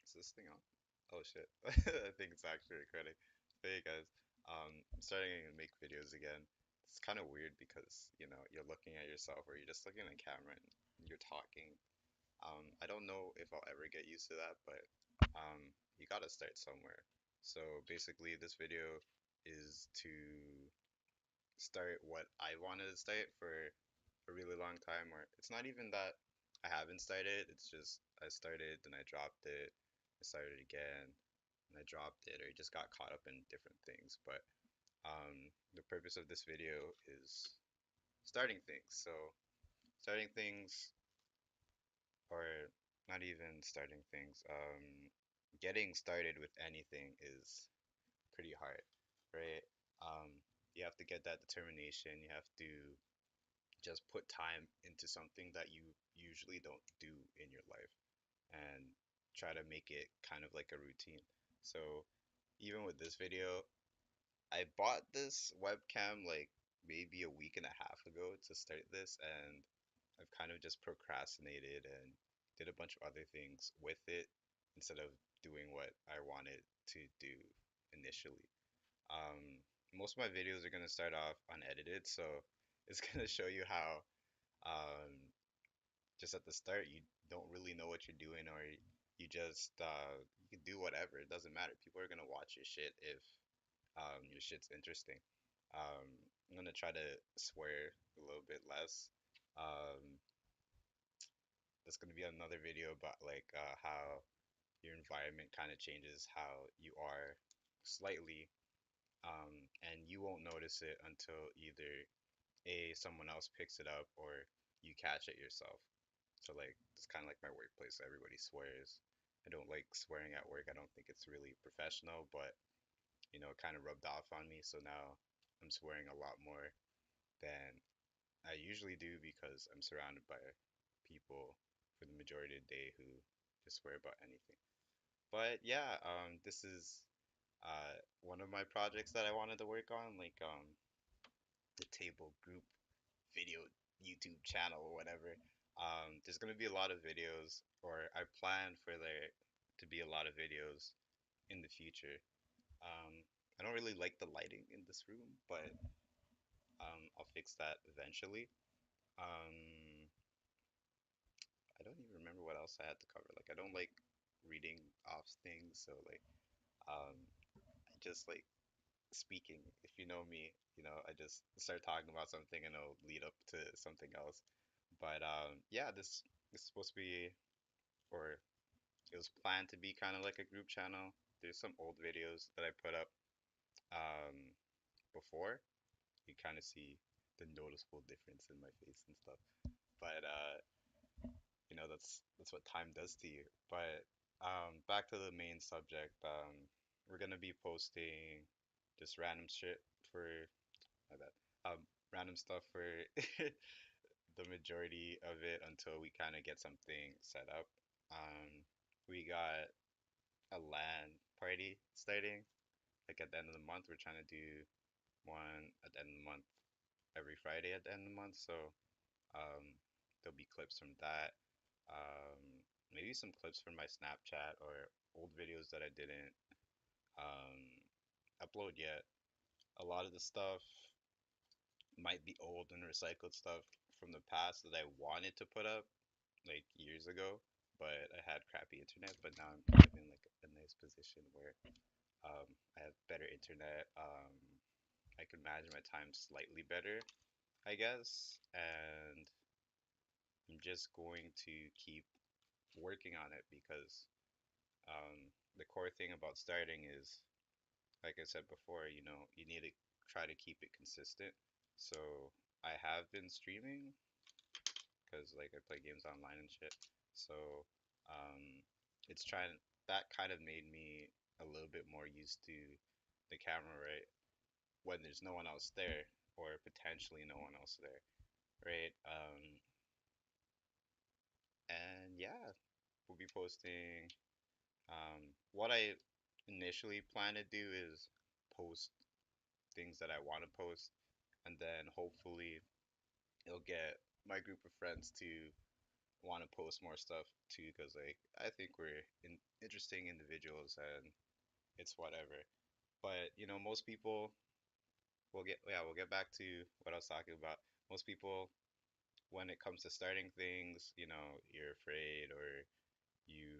Is this thing on? Oh shit. I think it's actually recording. Hey guys, I'm starting to make videos again. It's kind of weird because, you're looking at yourself or you're just looking at the camera and you're talking. I don't know if I'll ever get used to that, but you gotta start somewhere. So basically, this video is to start what I wanted to start for a really long time, or it's not even that I haven't started, it's just I started, then I dropped it, I started again, and I dropped it, or just got caught up in different things. But the purpose of this video is starting things. So, starting things, or not even starting things, getting started with anything is pretty hard, right? Um, you have to get that determination, you have to just put time into something that you usually don't do in your life and try to make it kind of like a routine. So even with this video, I bought this webcam like maybe a week and a half ago to start this, and I've kind of just procrastinated and did a bunch of other things with it instead of doing what I wanted to do initially. Um, Most of my videos are gonna start off unedited, so it's gonna show you how um, just at the start you don't really know what you're doing, or you just you can do whatever. It doesn't matter. People are gonna watch your shit if your shit's interesting. Um, I'm gonna try to swear a little bit less. Um, there's gonna be another video about like how your environment kind of changes how you are slightly, and you won't notice it until either someone else picks it up or you catch it yourself. So like it's kind of like my workplace. Everybody swears. I don't like swearing at work. I don't think it's really professional, but it kind of rubbed off on me. So now I'm swearing a lot more than I usually do because I'm surrounded by people for the majority of the day who just swear about anything. But yeah, this is one of my projects that I wanted to work on, like the table group video YouTube channel or whatever. There's gonna be a lot of videos, or I plan for there to be a lot of videos in the future. Um, I don't really like the lighting in this room, but I'll fix that eventually. Um, I don't even remember what else I had to cover. Like, I don't like reading off things, so like, I just like speaking. If you know me, I just start talking about something and it'll lead up to something else. But yeah, this is supposed to be, or it was planned to be kind of like a group channel. There's some old videos that I put up um, before. You kind of see the noticeable difference in my face and stuff. But that's what time does to you. But back to the main subject. We're gonna be posting just random shit for my bad. Random stuff for the majority of it until we kind of get something set up. Um, we got a LAN party starting. Like at the end of the month, we're trying to do one at the end of the month every Friday at the end of the month. So there'll be clips from that. Maybe some clips from my Snapchat or old videos that I didn't um, upload yet. A lot of the stuff might be old and recycled stuff from the past that I wanted to put up like years ago, but I had crappy internet. But now I'm kind of in like a nice position where I have better internet. I can manage my time slightly better, I guess, and I'm just going to keep working on it because the core thing about starting is, like I said before, you need to try to keep it consistent. So I have been streaming because like I play games online and shit. So um, it's trying that kind of made me a little bit more used to the camera, right? When there's no one else there, or potentially no one else there, right? And yeah, we'll be posting. What I initially plan to do is post things that I want to post, and then hopefully it'll get my group of friends to want to post more stuff too, because like I think we're interesting individuals and it's whatever. But most people we'll get back to what I was talking about. Most people, when it comes to starting things, you're afraid or you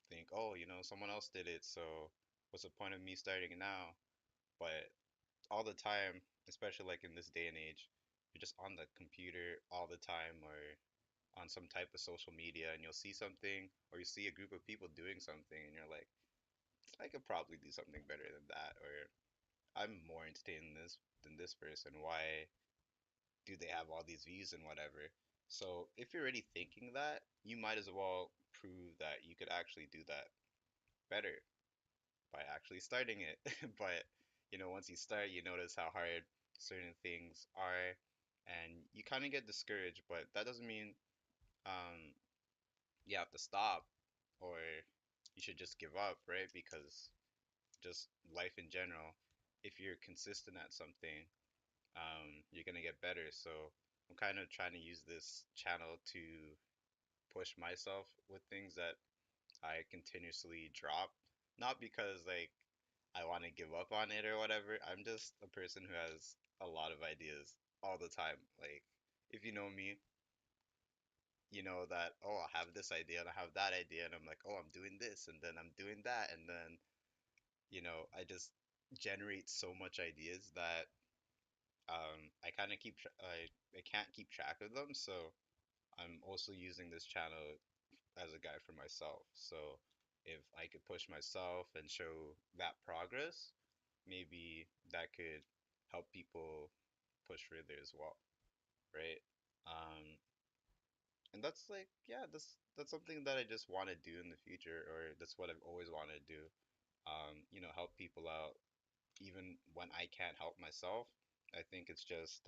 think, oh, someone else did it, so what's the point of me starting it now? But all the time, especially like in this day and age, you're just on the computer all the time or on some type of social media and you'll see something or you see a group of people doing something and you're like, I could probably do something better than that or I'm more entertained than this person. Why do they have all these views and whatever? So if you're already thinking that, you might as well prove that you could actually do that better by actually starting it. But once you start, you notice how hard certain things are, and you kind of get discouraged. But that doesn't mean um, you have to stop or you should just give up, right? Because just life in general, if you're consistent at something, you're gonna get better. So I'm kind of trying to use this channel to push myself with things that I continuously drop. Not because like I want to give up on it or whatever. I'm just a person who has a lot of ideas all the time. Like if you know me, you know that, oh, I have this idea and I have that idea and I'm like, oh, I'm doing this and then I'm doing that and then, I just generate so much ideas that I kind of I can't keep track of them. So I'm also using this channel as a guide for myself. So if I could push myself and show that progress, maybe that could help people push further as well, right? Um, and that's like, yeah, that's something that I just want to do in the future, or that's what I've always wanted to do. Help people out even when I can't help myself. I think it's just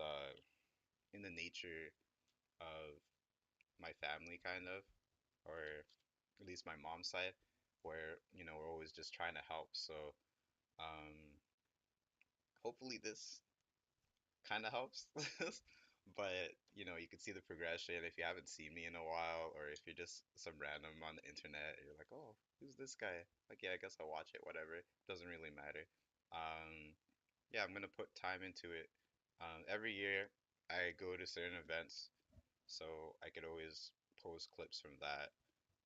in the nature of my family, kind of, or at least my mom's side, where we're always just trying to help. So hopefully this kind of helps. But you can see the progression if you haven't seen me in a while, or if you're just some random on the internet, you're like, oh, who's this guy? Like, yeah, I guess I'll watch it, whatever. Doesn't really matter. Um, yeah, I'm gonna put time into it. Every year I go to certain events, so I could always post clips from that.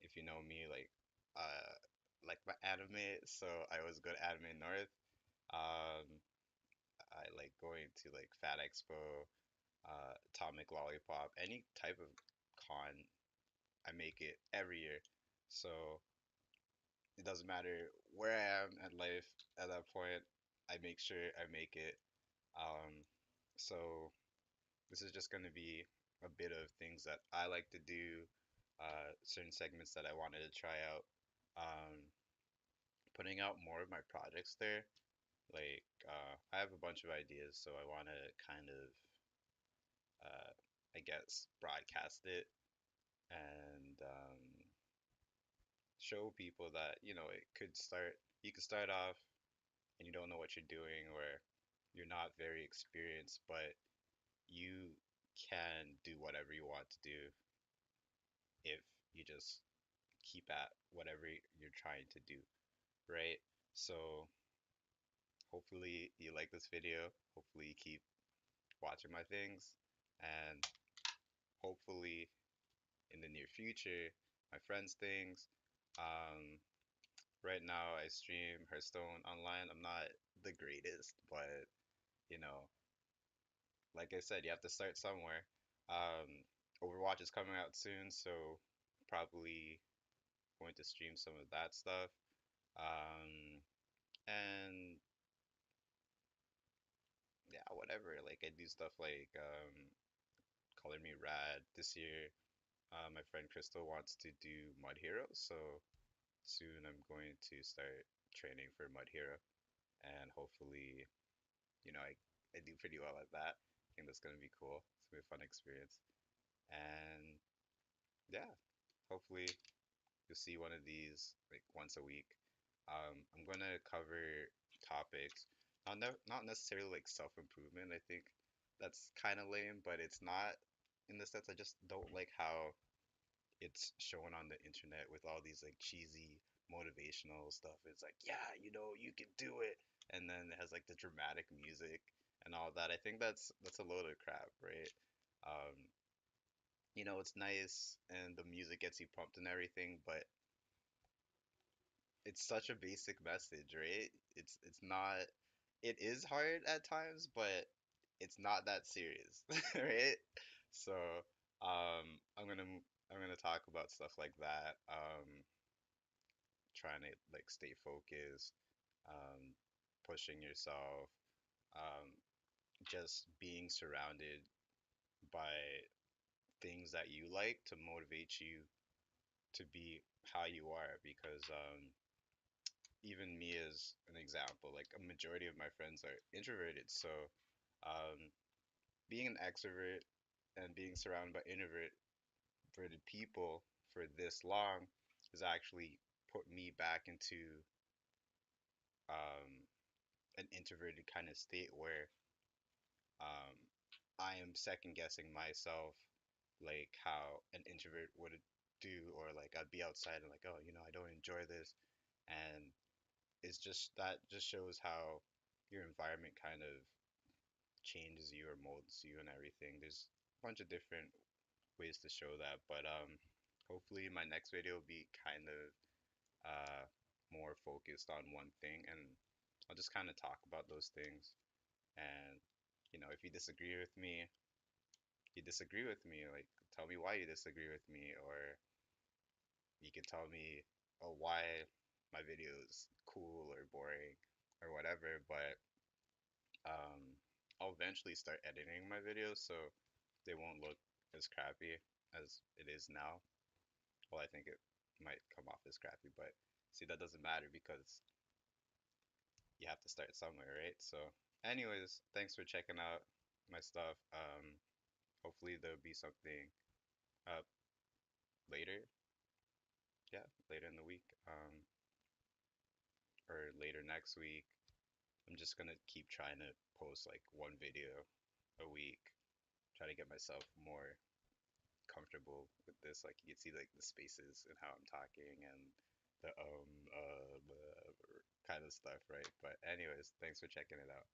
If you know me, uh, like my anime, so I always go to Anime North. Um, I like going to like Fat Expo, Atomic Lollipop, any type of con, I make it every year. So it doesn't matter where I am at life at that point, I make sure I make it. Um, so this is just going to be a bit of things that I like to do, certain segments that I wanted to try out, putting out more of my projects there. Like, I have a bunch of ideas, so I want to kind of, uh, I guess, broadcast it and show people that you could start off and you don't know what you're doing or you're not very experienced, but you can do whatever you want to do if you just keep at whatever you're trying to do, right? So hopefully you like this video. Hopefully you keep watching my things, and hopefully in the near future, my friends' things. Um, right now I stream Hearthstone online. I'm not the greatest, but you know, like I said, you have to start somewhere. Um, Overwatch is coming out soon, so probably going to stream some of that stuff. Um, and yeah, whatever. Like I do stuff like Color Me Rad this year. My friend Crystal wants to do Mud Hero, so soon I'm going to start training for Mud Hero, and hopefully, I do pretty well at that. I think that's gonna be cool. It's gonna be a fun experience, and yeah, hopefully you'll see one of these like once a week. I'm gonna cover topics, not necessarily like self improvement. I think that's kind of lame, but it's not in the sense I just don't like how it's shown on the internet with all these like cheesy motivational stuff. It's like, yeah, you can do it. And then it has like the dramatic music and all that. I think that's a load of crap, right? Um, it's nice and the music gets you pumped and everything, but it's such a basic message, right? It's not it is hard at times, but it's not that serious, right? So, I'm gonna talk about stuff like that. Trying to like stay focused, um, pushing yourself, um, just being surrounded by things that you like to motivate you to be how you are. Because even me as an example, like a majority of my friends are introverted, so um, being an extrovert and being surrounded by introverted people for this long has actually put me back into um, an introverted kind of state where um, I am second guessing myself, like how an introvert would do, or like I'd be outside and like, oh, I don't enjoy this, and it's just that just shows how your environment kind of changes you or molds you and everything. There's a bunch of different ways to show that, but hopefully my next video will be kind of uh, more focused on one thing, and I'll just kind of talk about those things. And if you disagree with me, you disagree with me. Like, tell me why you disagree with me, or you can tell me, oh, why my video is cool or boring or whatever. But um, I'll eventually start editing my videos so they won't look as crappy as it is now. Well, I think it might come off as crappy, but see, that doesn't matter because you have to start somewhere, right? So, anyways, thanks for checking out my stuff. Hopefully there'll be something up later. Yeah, later in the week. Or later next week. I'm just gonna keep trying to post like one video a week. Try to get myself more comfortable with this. Like you can see like the spaces and how I'm talking and the kind of stuff, right? But anyways, thanks for checking it out.